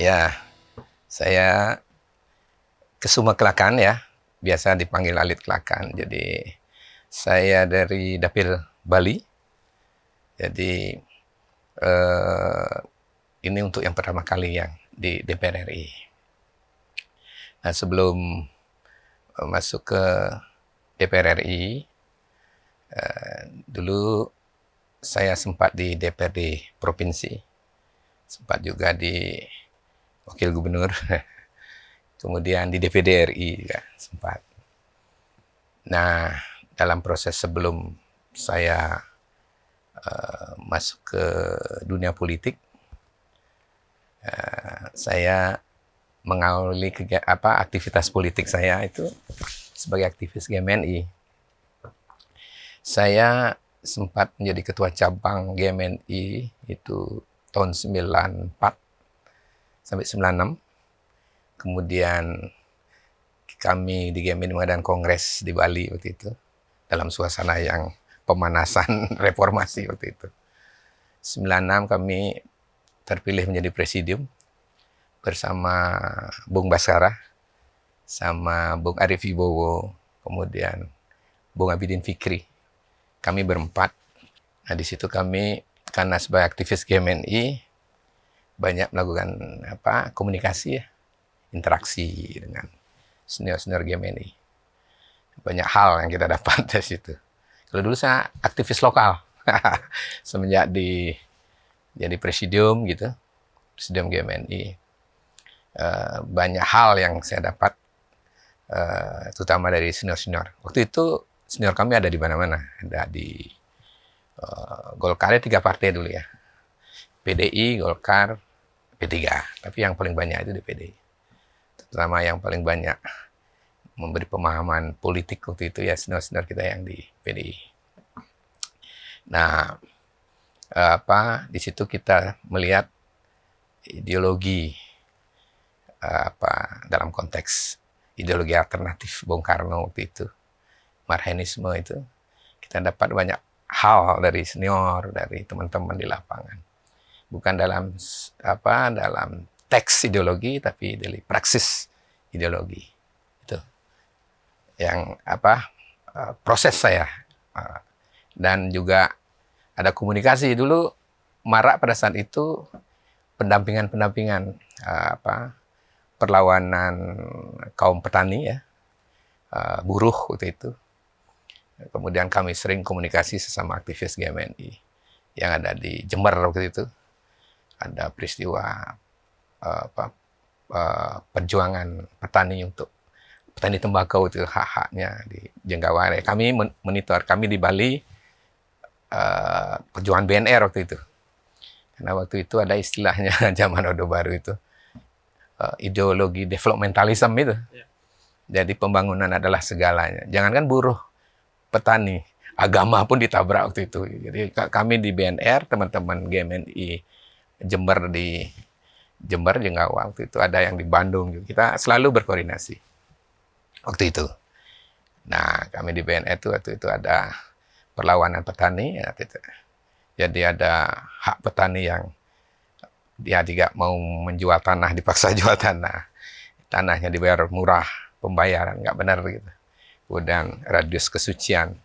Ya, saya Kesuma Kelakan ya, biasa dipanggil Alit Kelakan. Jadi saya dari Dapil Bali. Jadi ini untuk yang pertama kali yang di DPR RI. Nah, sebelum masuk ke DPR RI, dulu saya sempat di DPRD Provinsi, sempat juga di Wakil Gubernur, kemudian di DPD RI juga sempat. Nah, dalam proses sebelum saya masuk ke dunia politik, saya mengawali aktivitas politik saya itu sebagai aktivis GMNI. Saya sempat menjadi ketua cabang GMNI itu tahun 94 sampai 96. Kemudian kami di GMNI mengadakan kongres di Bali waktu itu dalam suasana yang pemanasan reformasi waktu itu. 96 kami terpilih menjadi presidium bersama Bung Baskara sama Bung Arief Wibowo, kemudian Bung Abidin Fikri. Kami berempat. Nah, di situ kami karena sebagai aktivis GMNI banyak melakukan komunikasi ya, interaksi dengan senior-senior GMNI. Banyak hal yang kita dapat dari situ. Kalau dulu saya aktivis lokal, semenjak jadi presidium gitu, presidium GMNI. Banyak hal yang saya dapat, terutama dari senior-senior. Waktu itu senior kami ada di mana-mana, ada di Golkar, 3 partai dulu ya, PDI, Golkar, P3. Tapi yang paling banyak itu di PDI. Terutama yang paling banyak memberi pemahaman politik waktu itu ya senior-senior kita yang di PDI. Nah, di situ kita melihat ideologi dalam konteks ideologi alternatif Bung Karno waktu itu, Marhaenisme itu, kita dapat banyak hal dari senior, dari teman-teman di lapangan. Bukan dalam dalam teks ideologi, tapi dari praksis ideologi. Itu yang proses saya. Dan juga ada komunikasi dulu marak pada saat itu, pendampingan perlawanan kaum petani ya, buruh waktu itu. Kemudian kami sering komunikasi sesama aktivis GMNI yang ada di Jember waktu itu. Ada peristiwa perjuangan petani untuk petani tembakau itu, hak-haknya di Jenggaware. Kami monitor, kami di Bali perjuangan BNR waktu itu. Karena waktu itu ada istilahnya zaman Orde Baru itu, ideologi developmentalism itu. Jadi pembangunan adalah segalanya. Jangankan buruh, petani, agama pun ditabrak waktu itu. Jadi kami di BNR, teman-teman GMNI Jember di Jember, Jenggawa waktu itu, ada yang di Bandung juga. Kita selalu berkoordinasi waktu itu. Nah, kami di BNR itu waktu itu ada perlawanan petani ya, gitu. Jadi ada hak petani yang dia juga mau menjual tanah, dipaksa jual tanah. Tanahnya dibayar murah, pembayaran nggak benar gitu. Kemudian radius kesucian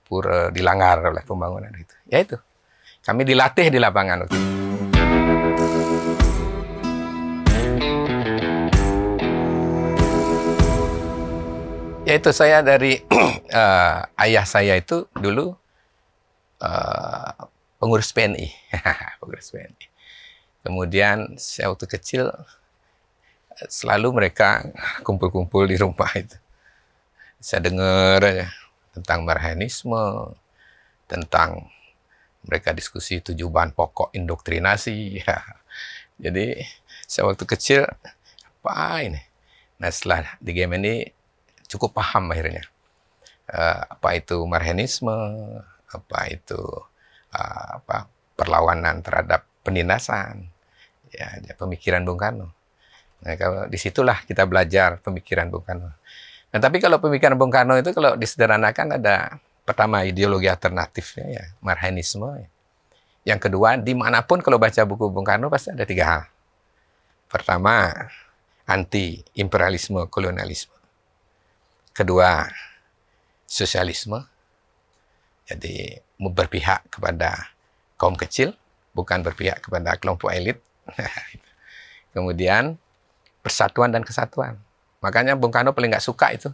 pura dilanggar oleh pembangunan itu. Ya itu. Kami dilatih di lapangan waktu itu. Yaitu saya dari ayah saya itu dulu pengurus PNI. Pengurus PNI. Kemudian saya waktu kecil selalu mereka kumpul-kumpul di rumah itu. Saya dengar aja tentang Marhaenisme, tentang mereka diskusi 7 bahan pokok indoktrinasi. Ya. Jadi saya waktu kecil, apa ini? Nah, setelah di GMNI cukup paham akhirnya. Apa itu Marhaenisme, apa itu perlawanan terhadap penindasan, ya pemikiran Bung Karno. Nah, kalau disitulah kita belajar pemikiran Bung Karno. Nah, tapi kalau pemikiran Bung Karno itu kalau disederhanakan ada pertama ideologi alternatifnya ya, Marhaenisme. Yang kedua, dimanapun kalau baca buku Bung Karno pasti ada 3 hal. Pertama, anti imperialisme kolonialisme. Kedua, sosialisme. Jadi berpihak kepada kaum kecil, bukan berpihak kepada kelompok elit. Kemudian persatuan dan kesatuan. Makanya Bung Karno paling nggak suka itu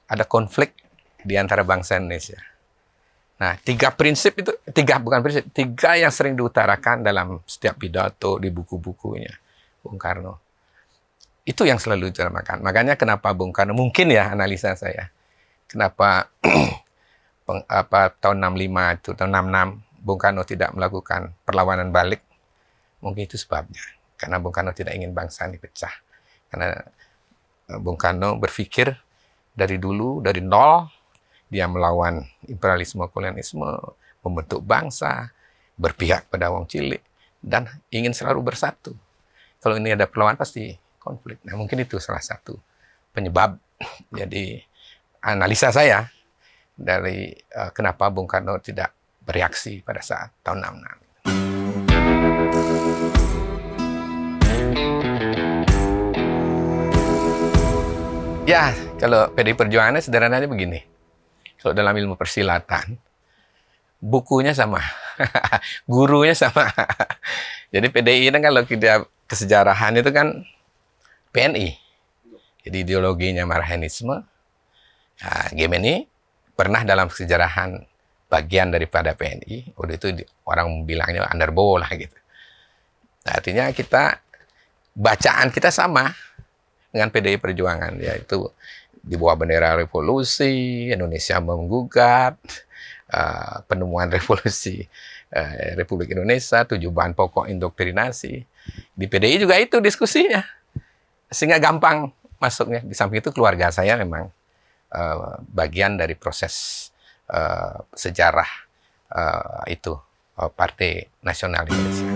ada konflik di antara bangsa Indonesia. Nah, tiga yang sering diutarakan dalam setiap pidato di buku-bukunya Bung Karno. Itu yang selalu diutarakan. Makanya kenapa Bung Karno, mungkin ya analisa saya, kenapa tahun 65 itu, tahun 66, Bung Karno tidak melakukan perlawanan balik, mungkin itu sebabnya. Karena Bung Karno tidak ingin bangsa ini pecah. Karena Bung Karno berpikir dari dulu, dari nol, dia melawan imperialisme kolonialisme, membentuk bangsa, berpihak pada wong cilik, dan ingin selalu bersatu. Kalau ini ada perlawanan pasti konflik. Nah, mungkin itu salah satu penyebab. Jadi analisa saya dari kenapa Bung Karno tidak bereaksi pada saat tahun 66. Ya, kalau PDI Perjuangannya sederhananya begini. Kalau dalam ilmu persilatan, bukunya sama, gurunya sama. Jadi PDI kan kalau kita kesejarahan itu kan PNI. Jadi ideologinya Marhaenisme. Nah, Gemini pernah dalam kesejarahan bagian daripada PNI. Udah itu orang bilangnya underbow lah gitu. Nah, artinya bacaan kita sama dengan PDI Perjuangan, yaitu di bawah bendera revolusi, Indonesia menggugat, penemuan revolusi Republik Indonesia, 7 bahan pokok indoktrinasi. Di PDI juga itu diskusinya, sehingga gampang masuknya. Di samping itu keluarga saya memang bagian dari proses sejarah itu, Partai Nasional Indonesia.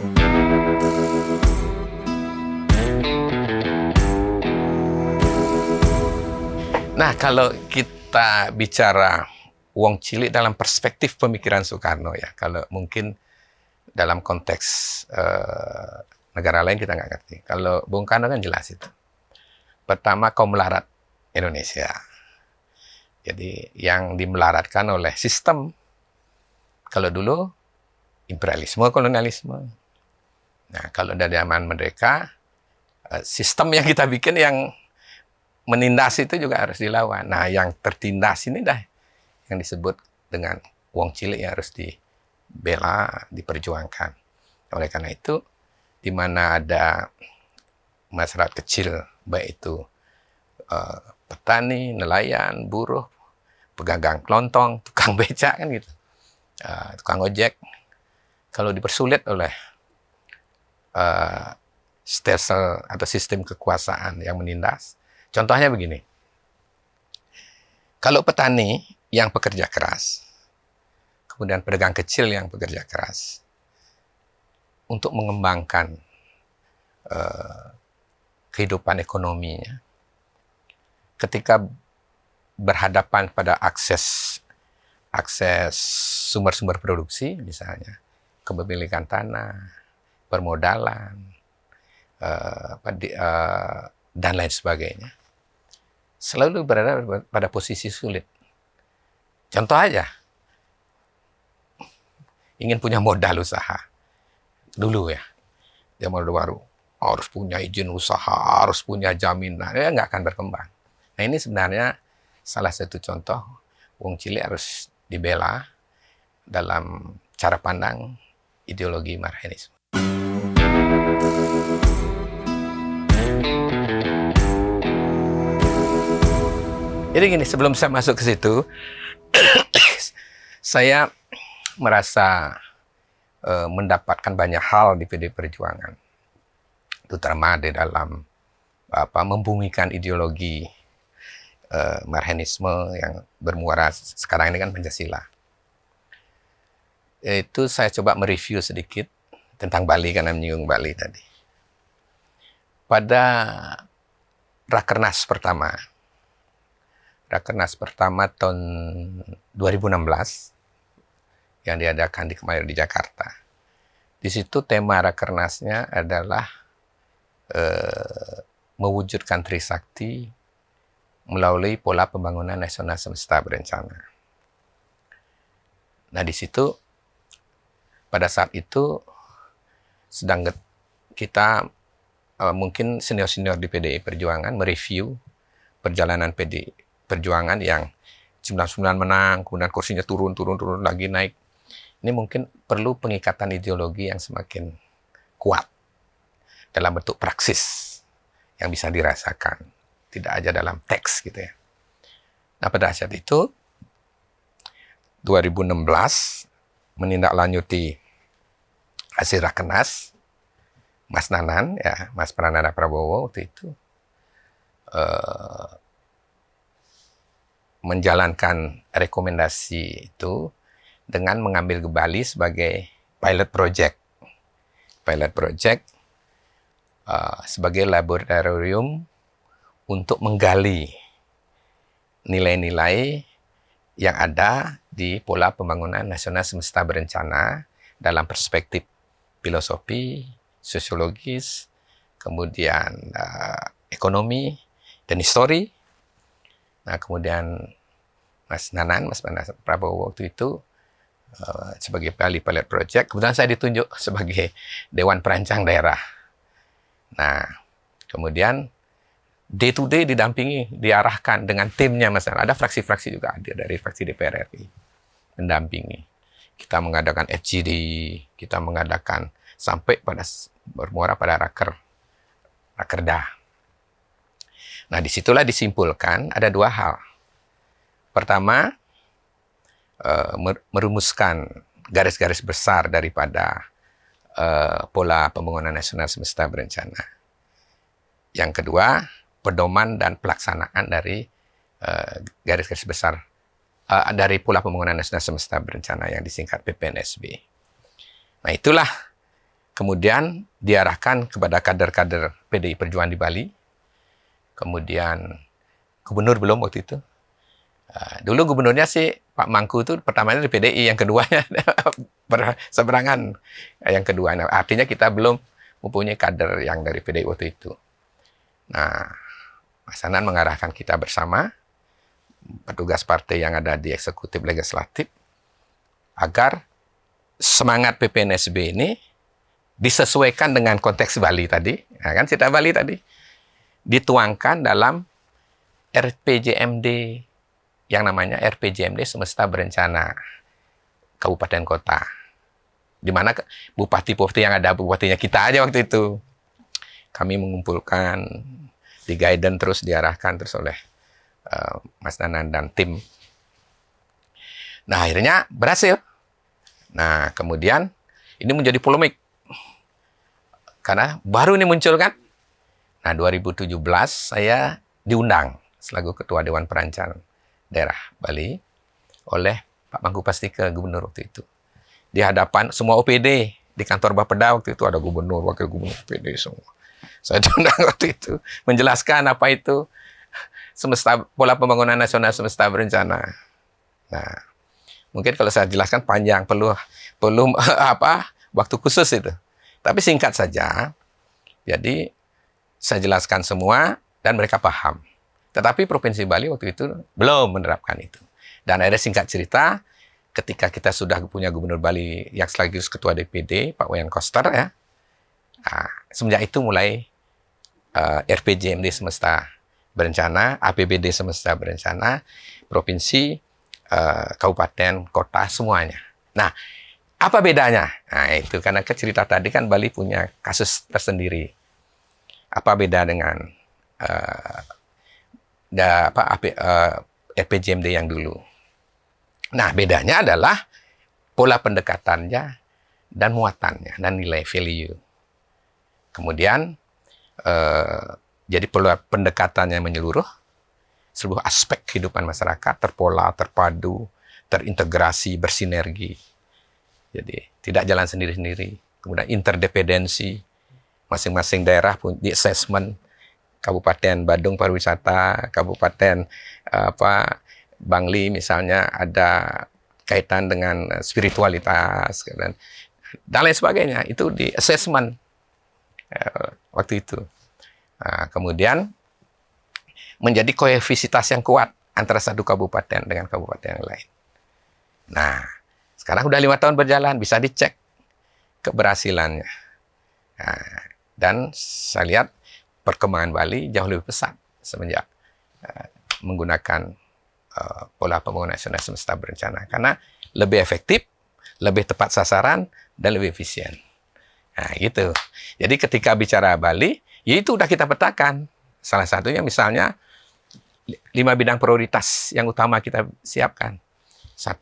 Nah, kalau kita bicara wong cilik dalam perspektif pemikiran Soekarno ya, kalau mungkin dalam konteks negara lain kita nggak ngerti. Kalau Bung Karno kan jelas itu. Pertama, kaum melarat Indonesia. Jadi yang dimelaratkan oleh sistem. Kalau dulu imperialisme, kolonialisme. Nah, kalau dari zaman mereka, sistem yang kita bikin yang menindas itu juga harus dilawan. Nah, yang tertindas ini dah yang disebut dengan wong cilik yang harus dibela, diperjuangkan. Oleh karena itu, di mana ada masyarakat kecil, baik itu petani, nelayan, buruh, pedagang kelontong, tukang becak kan gitu, tukang ojek, kalau dipersulit oleh stelsel atau sistem kekuasaan yang menindas. Contohnya begini, kalau petani yang pekerja keras, kemudian pedagang kecil yang pekerja keras, untuk mengembangkan kehidupan ekonominya, ketika berhadapan pada akses sumber-sumber produksi, misalnya kepemilikan tanah, permodalan, dan lain sebagainya, selalu berada pada posisi sulit. Contoh aja, ingin punya modal usaha dulu ya, zaman Orde Baru, harus punya izin usaha, harus punya jaminan, ya nggak akan berkembang. Nah, ini sebenarnya salah satu contoh wong cilik harus dibela dalam cara pandang ideologi Marhaenisme. Jadi gini, sebelum saya masuk ke situ, saya merasa mendapatkan banyak hal di PDI Perjuangan, terutama di dalam membumikan ideologi Marhaenisme yang bermuara sekarang ini kan Pancasila. Itu saya coba mereview sedikit tentang Bali, karena menyinggung Bali tadi. Pada Rakernas pertama tahun 2016 yang diadakan di Kemayoran di Jakarta. Di situ tema Rakernasnya adalah mewujudkan Trisakti melalui pola pembangunan nasional semesta berencana. Nah, di situ pada saat itu sedang kita mungkin senior-senior di PDI Perjuangan mereview perjalanan PDI Perjuangan yang 99 menang, kemudian kursinya turun lagi naik. Ini mungkin perlu pengikatan ideologi yang semakin kuat dalam bentuk praksis yang bisa dirasakan, tidak aja dalam teks gitu ya. Nah, pada saat itu 2016 menindaklanjuti hasil Rakernas, Mas Nanan ya, Mas Prananda Prabowo waktu itu menjalankan rekomendasi itu dengan mengambil kembali sebagai pilot project. Pilot project sebagai laboratorium untuk menggali nilai-nilai yang ada di pola pembangunan nasional semesta berencana dalam perspektif filosofi, sosiologis, kemudian ekonomi, dan histori. Nah, kemudian Mas Nanan, Mas Prabowo waktu itu sebagai pilot project, kemudian saya ditunjuk sebagai Dewan Perancang Daerah. Nah, kemudian day to day didampingi, diarahkan dengan timnya Mas Nanan. Ada fraksi-fraksi juga hadir dari fraksi DPR RI mendampingi. Kita mengadakan FGD, kita mengadakan sampai pada bermuara pada Rakerda. Nah, disitulah disimpulkan ada dua hal. Pertama, merumuskan garis-garis besar daripada pola pembangunan nasional semesta berencana. Yang kedua, pedoman dan pelaksanaan dari garis-garis besar dari pola pembangunan nasional semesta berencana yang disingkat PPNSB. Nah, itulah kemudian diarahkan kepada kader-kader PDI Perjuangan di Bali. Kemudian gubernur belum waktu itu. Dulu gubernurnya sih Pak Mangku itu pertamanya di PDI, yang keduanya berseberangan yang kedua. Nah, artinya kita belum mempunyai kader yang dari PDI waktu itu. Nah, Mas Nanan mengarahkan kita bersama petugas partai yang ada di eksekutif legislatif agar semangat PPNSB ini disesuaikan dengan konteks Bali tadi, ya kan, cerita Bali tadi, dituangkan dalam RPJMD yang namanya RPJMD Semesta Berencana Kabupaten Kota. Di mana bupati-bupati yang ada, bupatinya kita aja waktu itu. Kami mengumpulkan, di guidance terus, diarahkan terus oleh Mas Nanan dan tim. Nah, akhirnya berhasil. Nah, kemudian ini menjadi polemik. Karena baru ini muncul kan. Nah, 2017 saya diundang selaku Ketua Dewan Perancang Daerah Bali oleh Pak Mangku Pastika, Gubernur waktu itu. Di hadapan semua OPD di kantor Bapeda waktu itu, ada gubernur, wakil gubernur, OPD semua. Saya diundang waktu itu menjelaskan apa itu pola pembangunan nasional semesta berencana. Nah, mungkin kalau saya jelaskan panjang, perlu waktu khusus itu. Tapi singkat saja. Jadi saya jelaskan semua dan mereka paham. Tetapi Provinsi Bali waktu itu belum menerapkan itu. Dan akhirnya singkat cerita, ketika kita sudah punya Gubernur Bali yang sekaligus Ketua DPD, Pak Wayan Koster ya. Nah, semenjak itu mulai RPJMD Semesta Berencana, APBD Semesta Berencana, provinsi, kabupaten, kota, semuanya. Nah, apa bedanya? Nah, itu karena cerita tadi kan Bali punya kasus tersendiri. Apa beda dengan RPJMD yang dulu? Nah, bedanya adalah pola pendekatannya dan muatannya dan nilai value. Kemudian jadi pola pendekatannya menyeluruh, seluruh aspek kehidupan masyarakat terpola, terpadu, terintegrasi, bersinergi. Jadi tidak jalan sendiri-sendiri. Kemudian interdependensi, masing-masing daerah punya assessment. Kabupaten Badung pariwisata, Kabupaten Bangli misalnya ada kaitan dengan spiritualitas dan lain sebagainya. Itu di assessment waktu itu. Nah, kemudian menjadi koeficitas yang kuat antara satu kabupaten dengan kabupaten yang lain. Nah, sekarang udah 5 tahun berjalan, bisa dicek keberhasilannya. Nah, dan saya lihat perkembangan Bali jauh lebih pesat semenjak menggunakan pola pembangunan nasional semesta berencana, karena lebih efektif, lebih tepat sasaran, dan lebih efisien. Nah, gitu. Jadi ketika bicara Bali, ya itu udah kita petakan. Salah satunya misalnya 5 bidang prioritas yang utama kita siapkan. 1,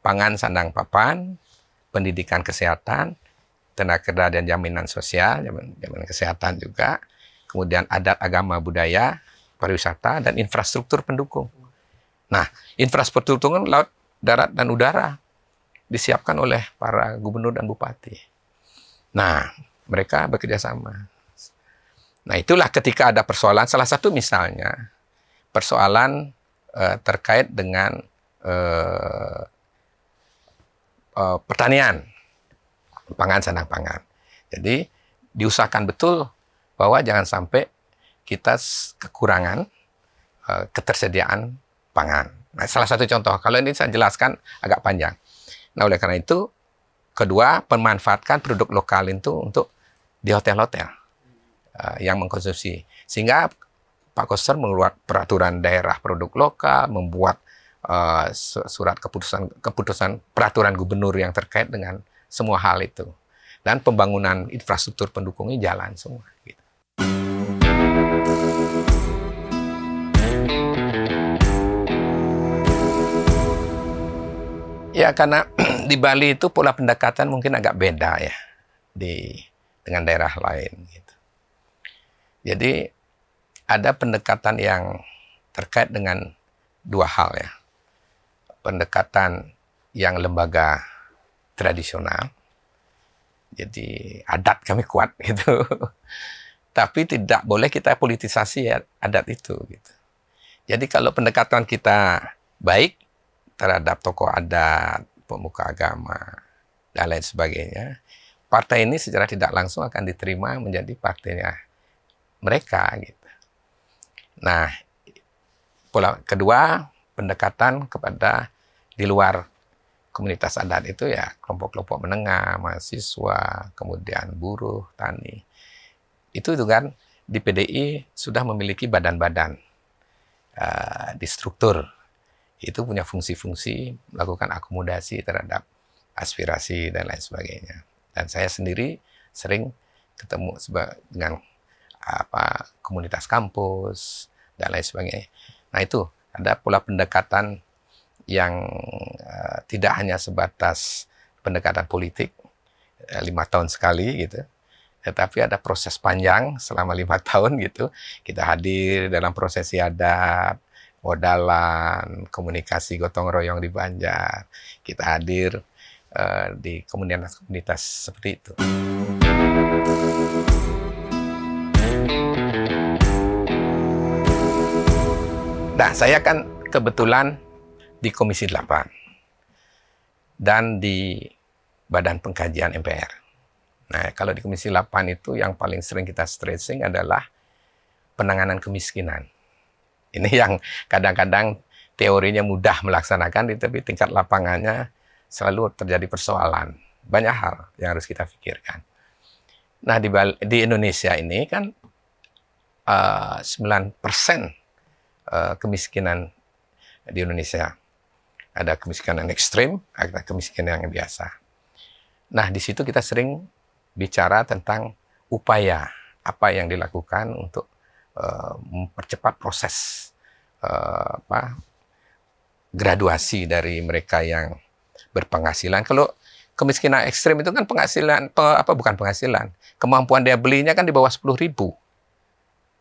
pangan, sandang, papan, pendidikan, kesehatan, tenaga kerja dan jaminan sosial, jaminan kesehatan juga, kemudian adat, agama, budaya, pariwisata, dan infrastruktur pendukung. Nah, infrastruktur kan laut, darat, dan udara disiapkan oleh para gubernur dan bupati. Nah, mereka bekerja sama. Nah, itulah ketika ada persoalan, salah satu misalnya, persoalan terkait dengan pertanian, pangan, sandang pangan. Jadi, diusahakan betul bahwa jangan sampai kita kekurangan ketersediaan pangan. Nah, salah satu contoh, kalau ini saya jelaskan agak panjang. Nah, oleh karena itu, kedua, pemanfaatkan produk lokal itu untuk di hotel-hotel yang mengkonsumsi. Sehingga Pak Koster mengeluarkan peraturan daerah produk lokal, membuat surat keputusan peraturan gubernur yang terkait dengan semua hal itu. Dan pembangunan infrastruktur pendukungnya jalan semua. Gitu. Ya, karena di Bali itu pola pendekatan mungkin agak beda ya dengan daerah lain. Gitu. Jadi ada pendekatan yang terkait dengan 2 hal ya. Pendekatan yang lembaga tradisional, jadi adat kami kuat gitu. Tapi tidak boleh kita politisasi ya, adat itu. Gitu. Jadi kalau pendekatan kita baik terhadap tokoh adat, pemuka agama, dan lain sebagainya, partai ini secara tidak langsung akan diterima menjadi partainya mereka. Gitu. Nah, pola kedua, pendekatan kepada di luar komunitas adat itu ya kelompok-kelompok menengah, mahasiswa, kemudian buruh, tani. Itu kan di PDI sudah memiliki badan-badan di struktur. Itu punya fungsi-fungsi melakukan akomodasi terhadap aspirasi dan lain sebagainya. Dan saya sendiri sering ketemu dengan komunitas kampus dan lain sebagainya. Nah, itu ada pola pendekatan yang tidak hanya sebatas pendekatan politik 5 tahun sekali gitu, tetapi ada proses panjang selama 5 tahun gitu. Kita hadir dalam prosesi adat, odalan, komunikasi gotong royong di Banjar. Kita hadir di komunitas-komunitas seperti itu. Nah, saya kan kebetulan di Komisi 8 dan di Badan Pengkajian MPR. Nah, kalau di Komisi 8 itu yang paling sering kita stressing adalah penanganan kemiskinan. Ini yang kadang-kadang teorinya mudah melaksanakan, tapi tingkat lapangannya selalu terjadi persoalan. Banyak hal yang harus kita pikirkan. Nah, di Indonesia ini kan 9% kemiskinan di Indonesia. Ada kemiskinan ekstrim, ada kemiskinan yang biasa. Nah, di situ kita sering bicara tentang upaya apa yang dilakukan untuk mempercepat proses graduasi dari mereka yang berpenghasilan. Kalau kemiskinan ekstrim itu kan bukan penghasilan, kemampuan daya belinya kan di bawah 10.000.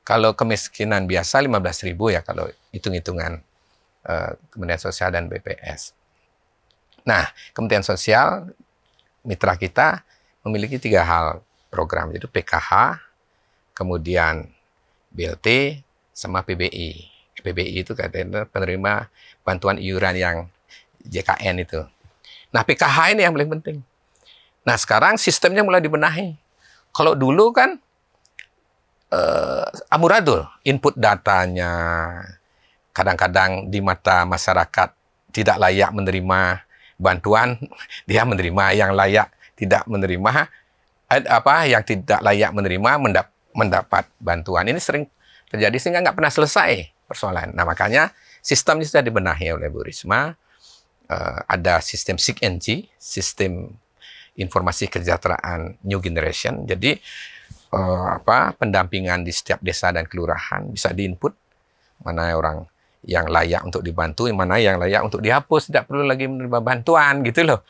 Kalau kemiskinan biasa 15.000 ya kalau hitung-hitungan Kementerian Sosial dan BPS. Nah, Kementerian Sosial mitra kita memiliki 3 hal program, yaitu PKH, kemudian BLT, sama PBI. PBI itu katanya penerima bantuan iuran yang JKN itu. Nah, PKH ini yang paling penting. Nah, sekarang sistemnya mulai dibenahi. Kalau dulu kan amburadul. Input datanya kadang-kadang di mata masyarakat tidak layak menerima bantuan, dia menerima. Yang layak tidak menerima, yang tidak layak menerima mendapat bantuan. Ini sering terjadi sehingga nggak pernah selesai persoalan. Nah, makanya sistem ini sudah dibenahi oleh Bu Risma. Ada sistem SIG-NG, sistem informasi kesejahteraan new generation. Jadi pendampingan di setiap desa dan kelurahan bisa diinput mana orang yang layak untuk dibantu, mana yang layak untuk dihapus, tidak perlu lagi menerima bantuan gitu loh.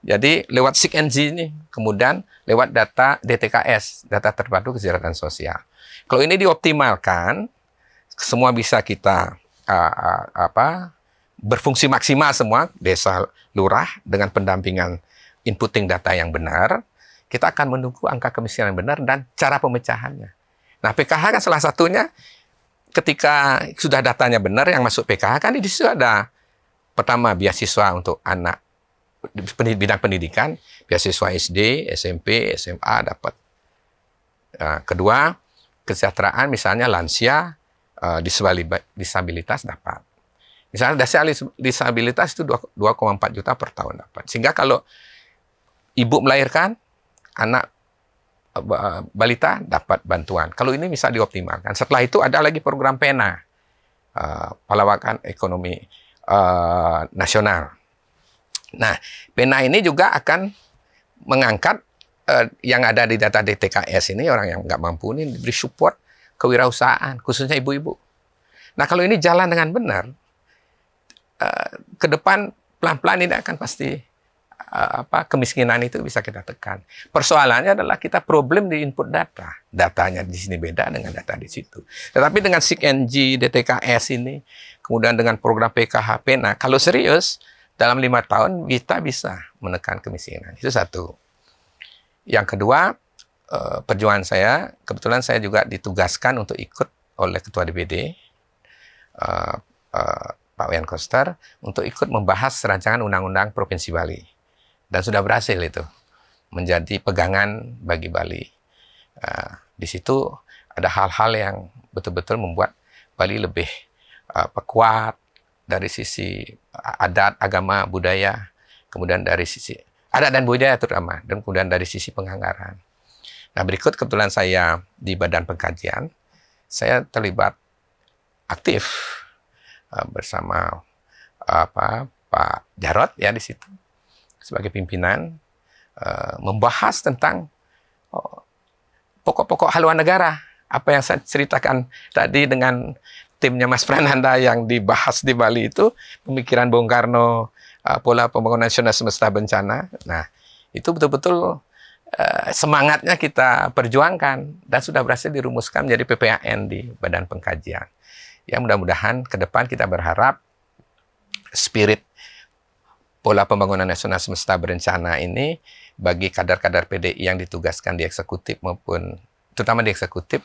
Jadi lewat SIG-NG ini, kemudian lewat data DTKS, data terpadu kesejahteraan sosial. Kalau ini dioptimalkan, semua bisa kita berfungsi maksimal semua desa lurah dengan pendampingan inputting data yang benar, kita akan menunggu angka kemiskinan yang benar dan cara pemecahannya. Nah, PKH kan salah satunya ketika sudah datanya benar yang masuk PKH kan di situ ada pertama beasiswa untuk anak bidang pendidikan, beasiswa SD, SMP, SMA dapat. Kedua, kesejahteraan misalnya lansia, disabilitas dapat. Misalnya disabilitas itu 2,4 juta per tahun dapat. Sehingga kalau ibu melahirkan, anak balita dapat bantuan. Kalau ini bisa dioptimalkan. Setelah itu ada lagi program PENA, Pelawakan Ekonomi Nasional. Nah, PENA ini juga akan mengangkat yang ada di data DTKS ini, orang yang nggak mampu ini diberi support kewirausahaan, khususnya ibu-ibu. Nah, kalau ini jalan dengan benar, ke depan pelan-pelan ini akan pasti kemiskinan itu bisa kita tekan. Persoalannya adalah kita problem di input data. Datanya di sini beda dengan data di situ. Tetapi dengan SIG-NG, DTKS ini, kemudian dengan program PKH PENA, kalau serius, dalam 5 tahun kita bisa menekan kemiskinan. Itu satu. Yang kedua, perjuangan saya, kebetulan saya juga ditugaskan untuk ikut oleh Ketua DPD, Pak Wayan Koster, untuk ikut membahas rancangan Undang-Undang Provinsi Bali. Dan sudah berhasil itu, menjadi pegangan bagi Bali. Di situ ada hal-hal yang betul-betul membuat Bali lebih kuat dari sisi adat, agama, budaya, kemudian dari sisi adat dan budaya terutama, dan kemudian dari sisi penganggaran. Nah, berikut kebetulan saya di Badan Pengkajian, saya terlibat aktif bersama Pak Jarot ya di situ sebagai pimpinan membahas tentang pokok-pokok haluan negara. Apa yang saya ceritakan tadi dengan timnya Mas Prananda yang dibahas di Bali itu, pemikiran Bung Karno, pola pembangunan nasional semesta bencana. Nah, itu betul-betul semangatnya kita perjuangkan dan sudah berhasil dirumuskan menjadi PPAN di Badan Pengkajian. Ya, mudah-mudahan ke depan kita berharap spirit pola pembangunan nasional semesta berencana ini bagi kadar-kadar PDI yang ditugaskan di eksekutif maupun terutama di eksekutif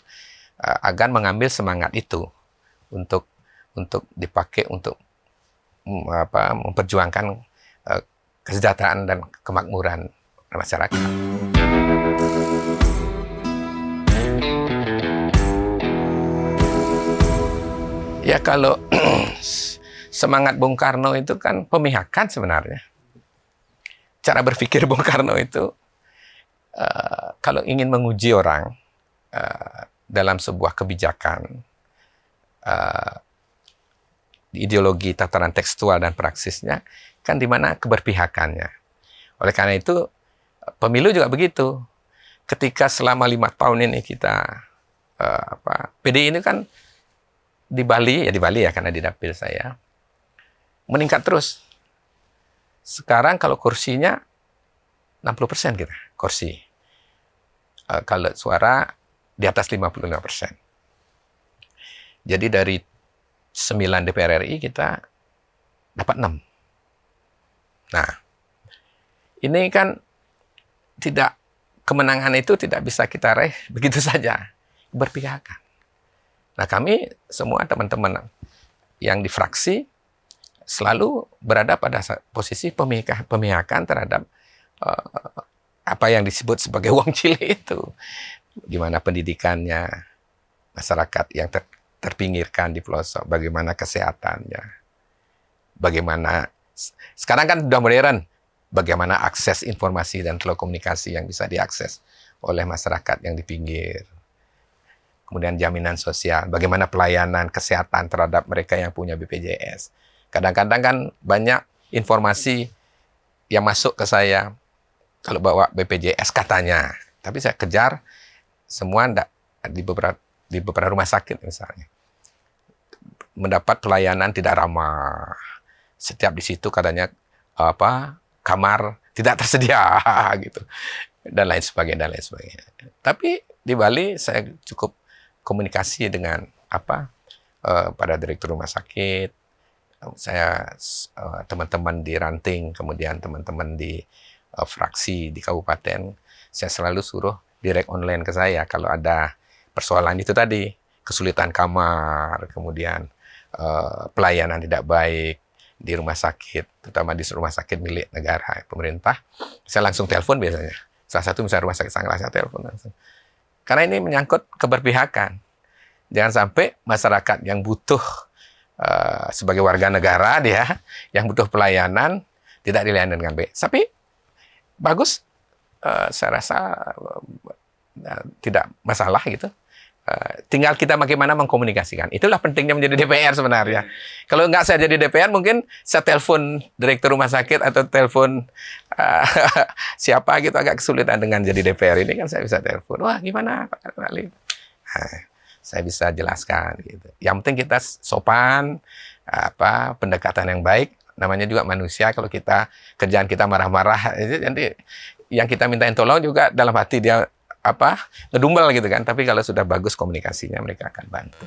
agar mengambil semangat itu untuk dipakai untuk memperjuangkan kesejahteraan dan kemakmuran masyarakat. Ya, kalau semangat Bung Karno itu kan pemihakan sebenarnya. Cara berpikir Bung Karno itu, kalau ingin menguji orang dalam sebuah kebijakan, ideologi, tataran tekstual dan praksisnya, kan di mana keberpihakannya. Oleh karena itu, pemilu juga begitu. Ketika selama 5 tahun ini kita, PDI ini kan di Bali ya karena di dapil saya, meningkat terus. Sekarang kalau kursinya 60% kita, kursi. Kalau suara di atas 55%. Jadi dari 9 DPR RI kita dapat 6. Nah, ini kan kemenangan itu tidak bisa kita raih begitu saja, berpihakan. Nah, kami semua teman-teman yang di fraksi selalu berada pada posisi pemihakan terhadap apa yang disebut sebagai uang cilik itu. Gimana pendidikannya, masyarakat yang terpinggirkan di pelosok, bagaimana kesehatannya, bagaimana sekarang kan sudah modern, bagaimana akses informasi dan telekomunikasi yang bisa diakses oleh masyarakat yang di pinggir. Kemudian jaminan sosial, bagaimana pelayanan kesehatan terhadap mereka yang punya BPJS. Kadang-kadang kan banyak informasi yang masuk ke saya, kalau bawa BPJS katanya, tapi saya kejar semua enggak, di beberapa rumah sakit misalnya mendapat pelayanan tidak ramah. Setiap di situ katanya kamar tidak tersedia gitu, dan lain sebagainya. Tapi di Bali saya cukup komunikasi dengan pada direktur rumah sakit, saya teman-teman di ranting, kemudian teman-teman di fraksi di kabupaten, saya selalu suruh direct online ke saya kalau ada persoalan itu tadi, kesulitan kamar, kemudian pelayanan tidak baik di rumah sakit, terutama di rumah sakit milik negara, pemerintah, saya langsung telepon biasanya. Salah satu misalnya rumah sakit Sanglah, saya telepon langsung. Karena ini menyangkut keberpihakan. Jangan sampai masyarakat yang butuh sebagai warga negara dia, yang butuh pelayanan, tidak dilayani dengan baik. Tapi bagus, saya rasa tidak masalah gitu. Tinggal kita bagaimana mengkomunikasikan. Itulah pentingnya menjadi DPR sebenarnya. Kalau nggak saya jadi DPR, mungkin saya telepon direktur rumah sakit atau telepon siapa gitu, agak kesulitan. Dengan jadi DPR ini kan saya bisa telepon. Wah, gimana Pak Ali? Saya bisa jelaskan gitu. Yang penting kita sopan, pendekatan yang baik. Namanya juga manusia, kalau kerjaan kita marah-marah, nanti yang kita mintain tolong juga dalam hati dia ngedumel gitu kan. Tapi kalau sudah bagus komunikasinya, mereka akan bantu.